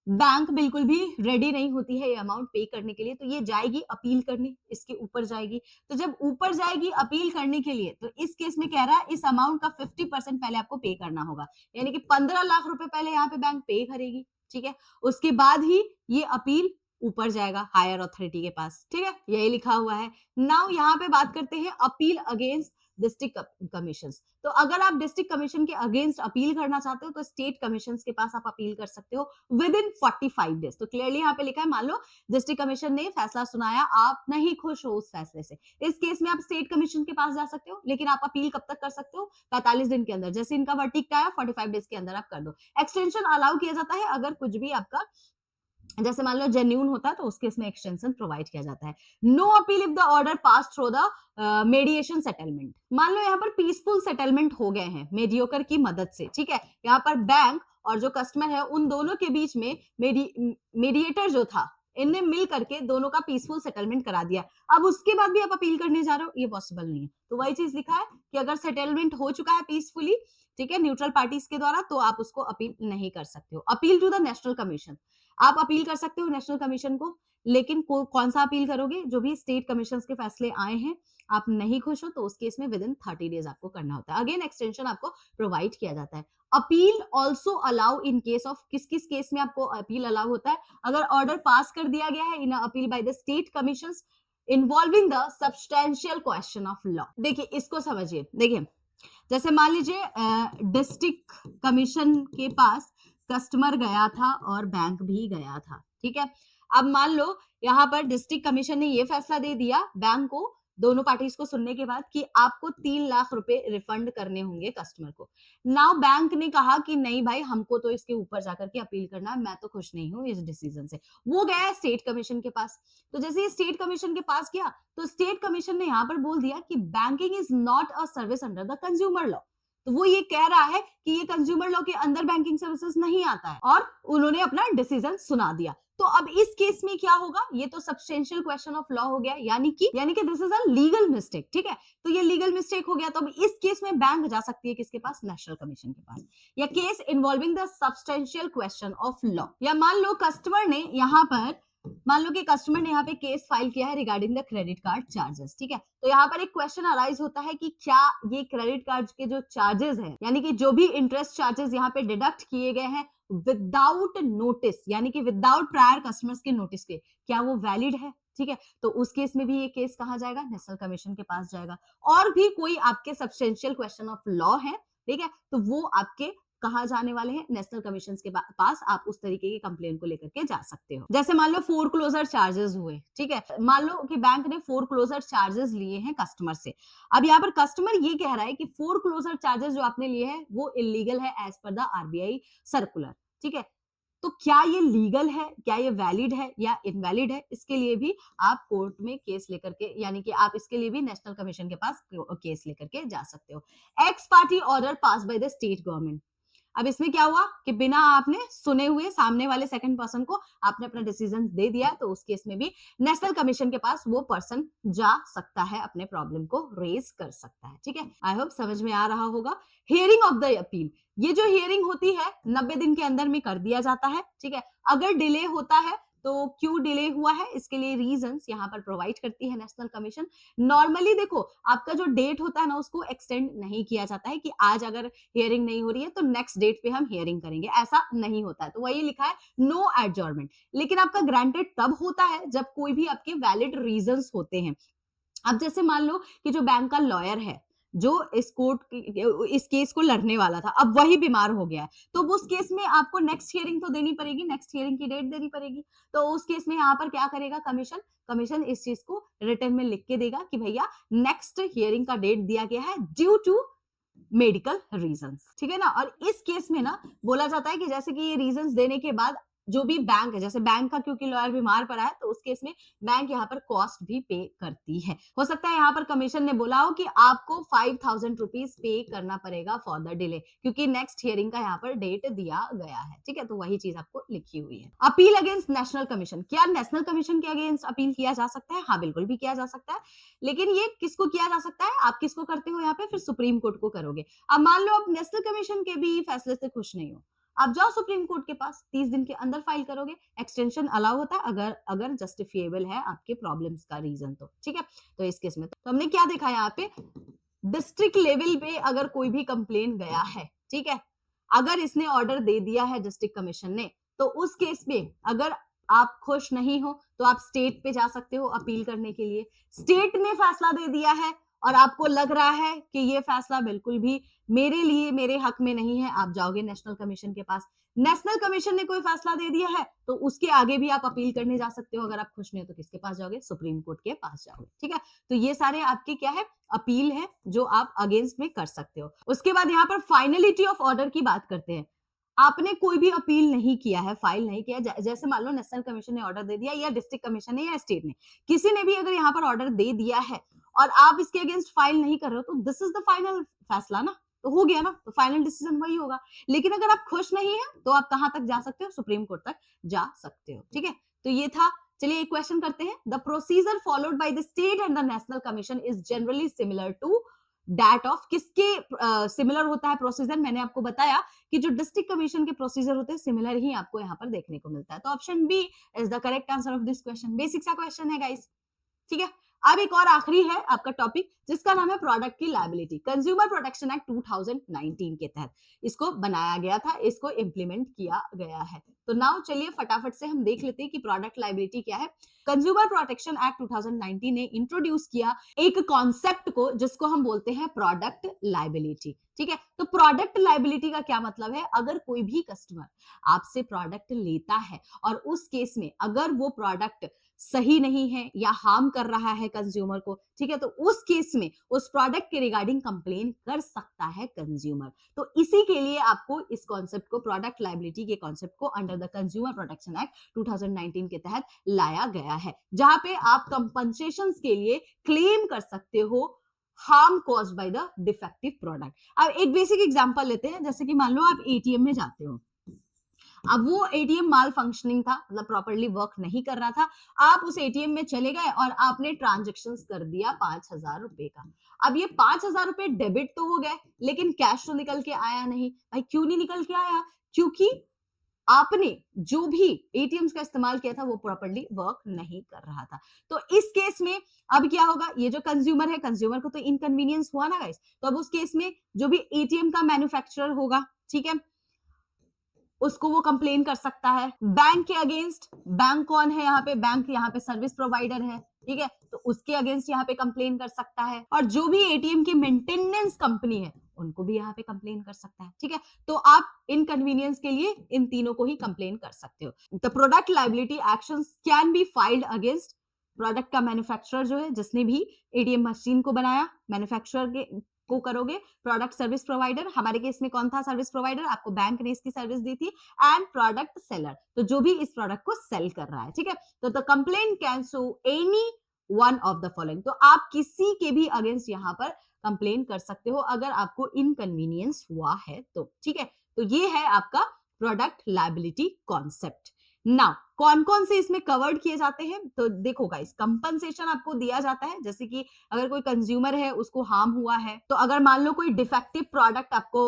बैंक बिल्कुल भी रेडी नहीं होती है ये अमाउंट पे करने के लिए, तो ये जाएगी अपील करने, इसके ऊपर जाएगी। तो जब ऊपर जाएगी अपील करने के लिए, तो इस केस में कह रहा है इस अमाउंट का 50% पहले आपको पे करना होगा, यानी कि 15 लाख रुपए पहले यहाँ पे बैंक पे करेगी। ठीक है, उसके बाद ही ये अपील ऊपर जाएगा हायर अथॉरिटी के पास। ठीक है, यही लिखा हुआ है। नाउ यहाँ पे बात करते हैं अपील अगेंस्ट डिस्ट्रिक्ट कमीशन। तो अगर आप डिस्ट्रिक्ट कमीशन के अगेंस्ट अपील करना चाहते हो, तो स्टेट कमीशन के पास आप अपील कर सकते हो विद इन 45 डेज। तो क्लियरली यहाँ पे लिखा है, मान लो डिस्ट्रिक्ट कमीशन ने फैसला सुनाया, आप नहीं खुश हो उस फैसले से, इस केस में आप स्टेट कमीशन के पास जा सकते हो, लेकिन आप अपील कब तक कर सकते हो? 45 दिन के अंदर। जैसे इनका वर्डिक्ट आया 45 डेज के अंदर आप कर दो। एक्सटेंशन अलाउ किया जाता है अगर कुछ भी आपका जैसे मान लो जेन्यून होता है, तो उसके इसमें एक्सटेंशन प्रोवाइड किया जाता है। No appeal if the order pass through the mediation settlement. मान लो यहाँ पर पीसफुल सेटलमेंट हो गए हैं मेडियोकर की मदद से, ठीक है, यहाँ पर बैंक और जो कस्टमर है उन दोनों के बीच में मेडिएटर जो था, इनने मिल करके दोनों का पीसफुल सेटलमेंट करा दिया। अब उसके बाद भी आप अपील करने जा रहे हो, ये पॉसिबल नहीं है। तो वही चीज लिखा है कि अगर सेटलमेंट हो चुका है पीसफुली, ठीक है, न्यूट्रल पार्टीज के द्वारा, तो आप उसको अपील नहीं कर सकते हो। Appeal to the national commission, आप अपील कर सकते हो नेशनल कमीशन को, लेकिन कौन सा अपील करोगे? जो भी स्टेट कमीशन के फैसले आए हैं, आप नहीं खुश हो, तो उस केस में विद इन 30 डेज आपको करना होता है। अगेन एक्सटेंशन आपको प्रोवाइड किया जाता है। Appeal also allow in case of, किस किस केस में आपको अपील अलाउ होता है? अगर ऑर्डर पास कर दिया गया है in appeal bye the state commission involving the substantial question of law. देखिए इसको समझिए, देखिए जैसे मान लीजिए डिस्ट्रिक्ट कमीशन के पास कस्टमर गया था और बैंक भी गया था, ठीक है। अब मान लो यहाँ पर डिस्ट्रिक्ट कमीशन ने ये फैसला दे दिया बैंक को, दोनों पार्टीज को सुनने के बाद, कि आपको 3 लाख रुपए रिफंड करने होंगे कस्टमर को। नाउ बैंक ने कहा कि नहीं भाई, हमको तो इसके ऊपर जाकर के अपील करना है, मैं तो खुश नहीं हूं इस डिसीजन से। वो गया स्टेट कमीशन के पास। तो जैसे ये स्टेट कमीशन के पास गया, तो स्टेट कमीशन ने यहाँ पर बोल दिया कि banking is not a service under the consumer law. तो वो ये कह रहा है कि ये कंज्यूमर लॉ के अंदर बैंकिंग सर्विसेज नहीं आता है, और उन्होंने अपना डिसीजन सुना दिया। तो अब इस केस में क्या होगा? ये तो सब्सटेंशियल क्वेश्चन ऑफ लॉ हो गया, यानी कि this is a legal mistake. ठीक है, तो ये लीगल मिस्टेक हो गया। तो अब इस केस में बैंक जा सकती है किसके पास? नेशनल कमीशन के पास, या case involving the substantial question of law. या मान लो कस्टमर ने यहाँ पर, मान लो कि कस्टमर ने यहाँ पे केस फाइल किया है regarding the credit card charges. ठीक है, तो यहाँ पर एक क्वेश्चन अराइज होता है कि क्या ये क्रेडिट कार्ड के जो चार्जेस हैं, यानी कि जो भी इंटरेस्ट चार्जेस यहाँ पे डिडक्ट किए गए हैं विदाउट नोटिस, यानी कि विदाउट प्रायर कस्टमर्स के नोटिस के, क्या वो वैलिड है? ठीक है, तो उस केस में भी ये केस कहाँ जाएगा? नेशनल कमीशन के पास जाएगा। और भी कोई आपके सब्सटेंशियल क्वेश्चन ऑफ लॉ है, ठीक है, तो वो आपके कहाँ जाने वाले हैं, नेशनल कमीशन के पास आप उस तरीके की कंप्लेन को लेकर के जा सकते हो। जैसे मान लो फोरक्लोजर चार्जेस हुए, ठीक है, मान लो कि बैंक ने फोरक्लोजर चार्जेस लिए हैं कस्टमर से। अब यहाँ पर कस्टमर ये कह रहा है कि फोरक्लोजर चार्जेस जो आपने लिए हैं वो इलीगल है as per the RBI circular, ठीक है। तो क्या ये लीगल है, क्या ये वैलिड है या इनवैलिड है, इसके लिए भी आप कोर्ट में केस लेकर के, यानी कि आप इसके लिए भी नेशनल कमीशन के पास केस लेकर के जा सकते हो। X party order pass bye the state government. अब इसमें क्या हुआ कि बिना आपने सुने हुए सामने वाले सेकंड पर्सन को आपने अपना डिसीजन दे दिया, तो उस केस में भी नेशनल कमीशन के पास वो पर्सन जा सकता है, अपने प्रॉब्लम को रेज कर सकता है, ठीक है। आई होप समझ में आ रहा होगा। हियरिंग ऑफ द अपील, ये जो हियरिंग होती है 90 दिन के अंदर में कर दिया जाता है, ठीक है। अगर डिले होता है तो क्यों डिले हुआ है, इसके लिए रीजंस यहाँ पर प्रोवाइड करती है नेशनल कमीशन। नॉर्मली देखो आपका जो डेट होता है ना उसको एक्सटेंड नहीं किया जाता है कि आज अगर हियरिंग नहीं हो रही है तो नेक्स्ट डेट पे हम हियरिंग करेंगे, ऐसा नहीं होता है। तो वही लिखा है नो एडजॉर्नमेंट। लेकिन आपका ग्रांटेड तब होता है जब कोई भी आपके वैलिड रीजंस होते हैं। अब जैसे मान लो कि जो बैंक का लॉयर है, जो इस केस को लड़ने वाला था, अब वही बीमार हो गया है, तो उस केस में आपको नेक्स्ट हियरिंग तो देनी पड़ेगी, नेक्स्ट हियरिंग की डेट देनी पड़ेगी। तो उस केस में यहाँ पर क्या करेगा कमीशन, कमीशन इस चीज को रिटर्न में लिख के देगा कि भैया नेक्स्ट हियरिंग का डेट दिया गया है ड्यू टू मेडिकल रीजंस, ठीक है ना। और इस केस में ना बोला जाता है कि जैसे कि ये रीजंस देने के बाद जो भी बैंक है, जैसे बैंक का क्योंकि लॉयर बीमार पड़ा है तो उस केस में बैंक यहाँ पर कॉस्ट भी पे करती है। हो सकता है यहाँ पर कमीशन ने बोला हो कि आपको 5,000 रुपीज पे करना पड़ेगा फॉर द डिले, क्योंकि नेक्स्ट हियरिंग का यहाँ पर डेट दिया गया है, ठीक है। तो वही चीज आपको लिखी हुई है। अपील अगेंस्ट नेशनल कमीशन, क्या नेशनल कमीशन के अगेंस्ट अपील किया जा सकता है? हाँ बिल्कुल भी किया जा सकता है। लेकिन ये किसको किया जा सकता है, आप किसको करते हो यहाँ पे, फिर सुप्रीम कोर्ट को करोगे। अब मान लो आप नेशनल कमीशन के भी फैसले से खुश नहीं हो, आप जाओ सुप्रीम कोर्ट के पास, 30 दिन के अंदर फाइल करोगे। एक्सटेंशन अलाउ होता है अगर अगर जस्टिफिएबल है आपके प्रॉब्लम्स का रीजन, तो ठीक है। तो इस केस में तो हमने क्या देखा यहाँ पे, डिस्ट्रिक्ट लेवल पे अगर कोई भी कंप्लेन गया है, ठीक है, अगर इसने ऑर्डर दे दिया है डिस्ट्रिक्ट कमीशन ने, तो उस केस में अगर आप खुश नहीं हो तो आप स्टेट पे जा सकते हो अपील करने के लिए। स्टेट ने फैसला दे दिया है और आपको लग रहा है कि ये फैसला बिल्कुल भी मेरे लिए, मेरे हक में नहीं है, आप जाओगे नेशनल कमीशन के पास। नेशनल कमीशन ने कोई फैसला दे दिया है तो उसके आगे भी आप अपील करने जा सकते हो। अगर आप खुश नहीं हो तो किसके पास जाओगे, सुप्रीम कोर्ट के पास जाओगे, ठीक है। तो ये सारे आपके क्या है, अपील है जो आप अगेंस्ट में कर सकते हो। उसके बाद यहाँ पर फाइनलिटी ऑफ ऑर्डर की बात करते हैं। आपने कोई भी अपील नहीं किया है, फाइल नहीं किया, जैसे मान लो नेशनल कमीशन ने ऑर्डर दे दिया या डिस्ट्रिक्ट कमीशन ने या स्टेट ने, किसी ने भी अगर यहाँ पर ऑर्डर दे दिया है और आप इसके अगेंस्ट फाइल नहीं कर रहे हो, तो दिस इज द फाइनल फैसला ना, तो हो गया ना, तो फाइनल डिसीजन वही होगा। लेकिन अगर आप खुश नहीं है तो आप कहां तक जा सकते हो, सुप्रीम कोर्ट तक जा सकते हो, ठीक है। तो ये था। चलिए एक क्वेश्चन करते हैं। The procedure followed by the state and the national commission is generally similar to that of, किसके सिमिलर होता है प्रोसीजर, मैंने आपको बताया कि जो डिस्ट्रिक्ट कमीशन के प्रोसीजर होते हैं सिमिलर ही आपको यहाँ पर देखने को मिलता है। तो option B is the correct answer of this question. Basic सा क्वेश्चन है गाइस, ठीक है। अब एक और आखिरी है आपका टॉपिक जिसका नाम है प्रोडक्ट की लायबिलिटी। कंज्यूमर प्रोटेक्शन एक्ट 2019 के तहत इसको बनाया गया था, इसको इंप्लीमेंट किया गया है। तो नाउ चलिए फटाफट से हम देख लेते हैं कि प्रोडक्ट लायबिलिटी क्या है। कंज्यूमर प्रोटेक्शन एक्ट 2019 ने इंट्रोड्यूस किया एक कॉन्सेप्ट को जिसको हम बोलते हैं प्रोडक्ट लायबिलिटी, ठीक है। तो प्रोडक्ट लायबिलिटी का क्या मतलब है, अगर कोई भी कस्टमर आपसे प्रोडक्ट लेता है और उस केस में अगर वो प्रोडक्ट सही नहीं है या हार्म कर रहा है कंज्यूमर को, ठीक है, तो उस केस में उस प्रोडक्ट के रिगार्डिंग कंप्लेन कर सकता है कंज्यूमर। तो इसी के लिए आपको इस कॉन्सेप्ट को, प्रोडक्ट लायबिलिटी के कॉन्सेप्ट को under the consumer protection act 2019 के तहत लाया गया है, जहां पे आप कंपनसेशंस के लिए क्लेम कर सकते हो harm caused by the defective product. अब एक बेसिक एग्जांपल लेते हैं, जैसे कि मान लो आप एटीएम में जाते हो, अब वो एटीएम माल फंक्शनिंग था, मतलब प्रॉपर्ली वर्क नहीं कर रहा था, आप उस एटीएम में चले गए और आपने ट्रांजेक्शन कर दिया 5,000 रुपए का। अब ये 5,000 रुपए डेबिट तो हो गए लेकिन कैश तो निकल के आया नहीं। भाई क्यों नहीं निकल के आया, क्योंकि आपने जो भी एटीएम्स का इस्तेमाल किया था वो प्रॉपर्ली वर्क नहीं कर रहा था। तो इस केस में अब क्या होगा, ये जो कंज्यूमर है, कंज्यूमर को तो इनकन्वीनियंस हुआ ना गाइस, तो अब उस केस में जो भी एटीएम का मैन्युफैक्चरर होगा, ठीक है, उसको वो कंप्लेन कर सकता है बैंक के अगेंस्ट। बैंक कौन है यहाँ पे, बैंक यहाँ पे सर्विस प्रोवाइडर है, ठीक है, तो उसके अगेंस्ट यहाँ पे कंप्लेन कर सकता है। और जो भी एटीएम की मेंटेनेंस कंपनी है उनको भी यहाँ पे कंप्लेन कर सकता है, ठीक है। तो आप इनकन्वीनियंस के लिए इन तीनों को ही कंप्लेन कर सकते हो। The product liability actions can be filed against product का मैन्युफैक्चरर जो है, जिसने भी एटीएम मशीन को बनाया, मैन्युफैक्चरर के को करोगे। प्रोडक्ट सर्विस प्रोवाइडर, हमारे केस में कौन था सर्विस प्रोवाइडर, आपको बैंक ने इसकी सर्विस दी थी। एंड प्रोडक्ट सेलर, तो जो भी इस प्रोडक्ट को सेल कर रहा है, ठीक है। तो the complaint can sue any one of the following, तो आप किसी के भी अगेंस्ट यहां पर कंप्लेन कर सकते हो अगर आपको इनकन्वीनियंस हुआ है तो, ठीक है। तो ये है आपका प्रोडक्ट लायबिलिटी कॉन्सेप्ट। नाउ कौन कौन से इसमें कवर्ड किए जाते हैं, तो देखो गाइस, कंपनसेशन आपको दिया जाता है, जैसे कि अगर कोई कंज्यूमर है उसको हार्म हुआ है, तो अगर मान लो कोई डिफेक्टिव प्रोडक्ट आपको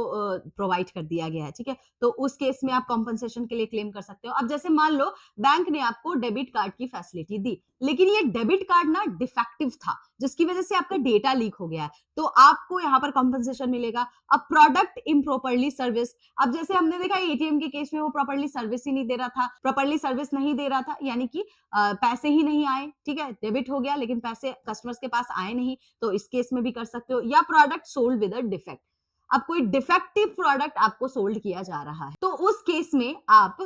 प्रोवाइड कर दिया गया है, ठीक है, तो उस केस में आप कंपनसेशन के लिए क्लेम कर सकते हो। अब जैसे मान लो बैंक ने आपको डेबिट कार्ड की फैसिलिटी दी, लेकिन ये डेबिट कार्ड ना डिफेक्टिव था, जिसकी वजह से आपका डेटा लीक हो गया है, तो आपको यहाँ पर कंपनसेशन मिलेगा। अब प्रोडक्ट इम्प्रॉपरली सर्विस, अब जैसे हमने देखा एटीएम के केस में वो प्रॉपरली सर्विस ही नहीं दे रहा था, प्रॉपरली सर्विस नहीं दे रहा था, यानी कि पैसे ही नहीं आए, ठीक है, डेबिट हो गया लेकिन पैसे कस्टमर्स के पास आए नहीं, तो इस केस में भी कर सकते हो। या product sold with a defect, अब कोई डिफेक्टिव प्रोडक्ट आपको सोल्ड किया जा रहा है, तो उस केस में आप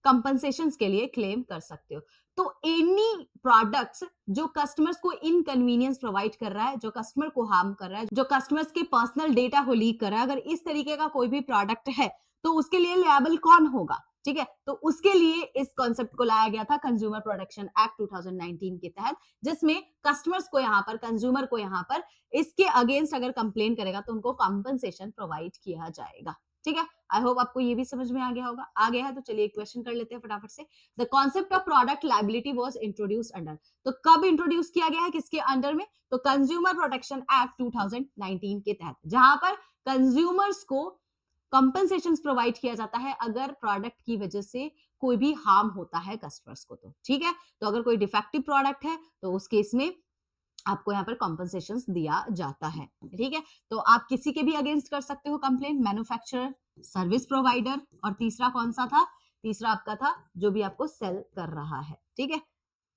कंपनसेशंस के लिए क्लेम कर सकते हो। तो एनी प्रोडक्ट्स जो कस्टमर्स को इनकन्वीनियंस प्रोवाइड कर रहा है, जो कस्टमर को हार्म कर रहा है, जो कस्टमर्स के पर्सनल डेटा को लीक कर रहा है, अगर इस तरीके का कोई भी प्रोडक्ट है तो उसके लिए लिएबल कौन होगा, ठीक है। तो उसके लिए इस कॉन्सेप्ट को लाया गया था कंज्यूमर प्रोटेक्शन एक्ट 2019 के तहत, जिसमें कस्टमर्स को यहाँ पर, कंज्यूमर को यहाँ पर इसके अगेंस्ट अगर कंप्लेन करेगा तो उनको कंपनसेशन प्रोवाइड किया जाएगा, ठीक है। आई होप आपको ये भी समझ में आ गया होगा। आ गया है तो चलिए एक क्वेश्चन कर लेते हैं फटाफट से। The concept of product liability was introduce under, तो कब इंट्रोड्यूस किया गया है, किसके अंडर में, तो कंज्यूमर प्रोटेक्शन एक्ट 2019 के तहत, जहां पर कंज्यूमर्स को कंपनसेशन प्रोवाइड किया जाता है अगर प्रोडक्ट की वजह से कोई भी हार्म होता है कस्टमर्स को, तो ठीक है। तो अगर कोई डिफेक्टिव प्रोडक्ट है तो उस केस में आपको यहाँ पर कॉम्पनसेशन दिया जाता है, ठीक है। तो आप किसी के भी अगेंस्ट कर सकते हो कंप्लेन, मैन्युफैक्चरर, सर्विस प्रोवाइडर, और तीसरा कौन सा था, तीसरा आपका था जो भी आपको सेल कर रहा है, ठीक है,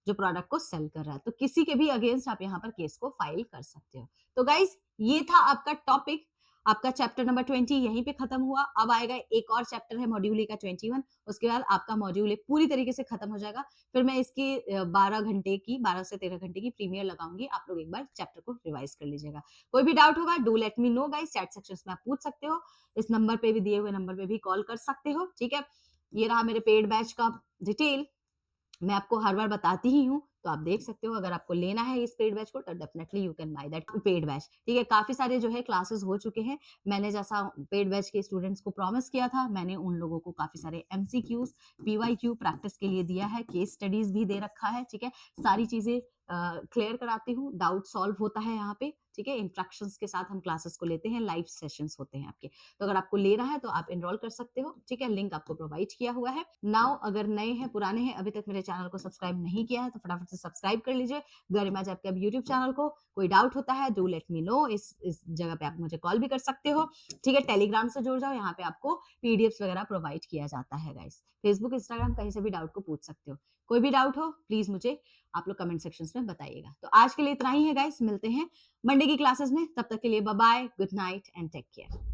जो प्रोडक्ट को सेल कर रहा है, तो किसी के भी अगेंस्ट आप यहाँ पर केस को फाइल कर सकते हो। तो गाइस ये था आपका टॉपिक, आपका चैप्टर नंबर 20 यहीं पे खत्म हुआ। अब आएगा एक और चैप्टर है मॉड्यूल ए का 21, उसके बाद आपका मॉड्यूल ए पूरी तरीके से खत्म हो जाएगा। फिर मैं इसकी 12 से 13 घंटे की प्रीमियर लगाऊंगी, आप लोग एक बार चैप्टर को रिवाइज कर लीजिएगा। कोई भी डाउट होगा do let me know guys, chat section में आप पूछ सकते हो, इस नंबर पे भी, दिए हुए नंबर पे भी कॉल कर सकते हो, ठीक है। ये रहा मेरे पेड बैच का डिटेल, मैं आपको हर बार बताती ही हूँ, तो आप देख सकते हो। अगर आपको लेना है इस पेड बैच को तो definitely you can by that paid batch, ठीक है। काफी सारे जो है क्लासेस हो चुके हैं, मैंने जैसा पेड बैच के स्टूडेंट्स को प्रॉमिस किया था, मैंने उन लोगों को काफी सारे एमसीक्यूज, पीवाईक्यू प्रैक्टिस के लिए दिया है, केस स्टडीज भी दे रखा है, ठीक है। सारी चीजें क्लियर कराती हूँ, डाउट सॉल्व होता है यहाँ पे, ठीक है। इंस्ट्रक्शंस के साथ हम क्लासेस को लेते हैं, लाइव सेशंस होते हैं आपके, तो अगर आपको लेना है तो आप एनरोल कर सकते हो, ठीक है। लिंक आपको प्रोवाइड किया हुआ है। नाउ अगर नए हैं, पुराने हैं, अभी तक मेरे चैनल को सब्सक्राइब नहीं किया है तो फटाफट से सब्सक्राइब कर लीजिए गरिमा जैप के अब यूट्यूब चैनल को। कोई डाउट होता है डू लेट मी नो, इस जगह पे आप मुझे कॉल भी कर सकते हो, ठीक है। टेलीग्राम से जुड़ जाओ, यहाँ पे आपको पीडीएफ्स वगैरह प्रोवाइड किया जाता है गाइस। फेसबुक, इंस्टाग्राम, कहीं से भी डाउट को पूछ सकते हो। कोई भी डाउट हो प्लीज मुझे आप लोग कमेंट सेक्शन में बताइएगा। तो आज के लिए इतना ही है गाइस, मिलते हैं मंडे की क्लासेस में, तब तक के लिए bye bye, good night and take care.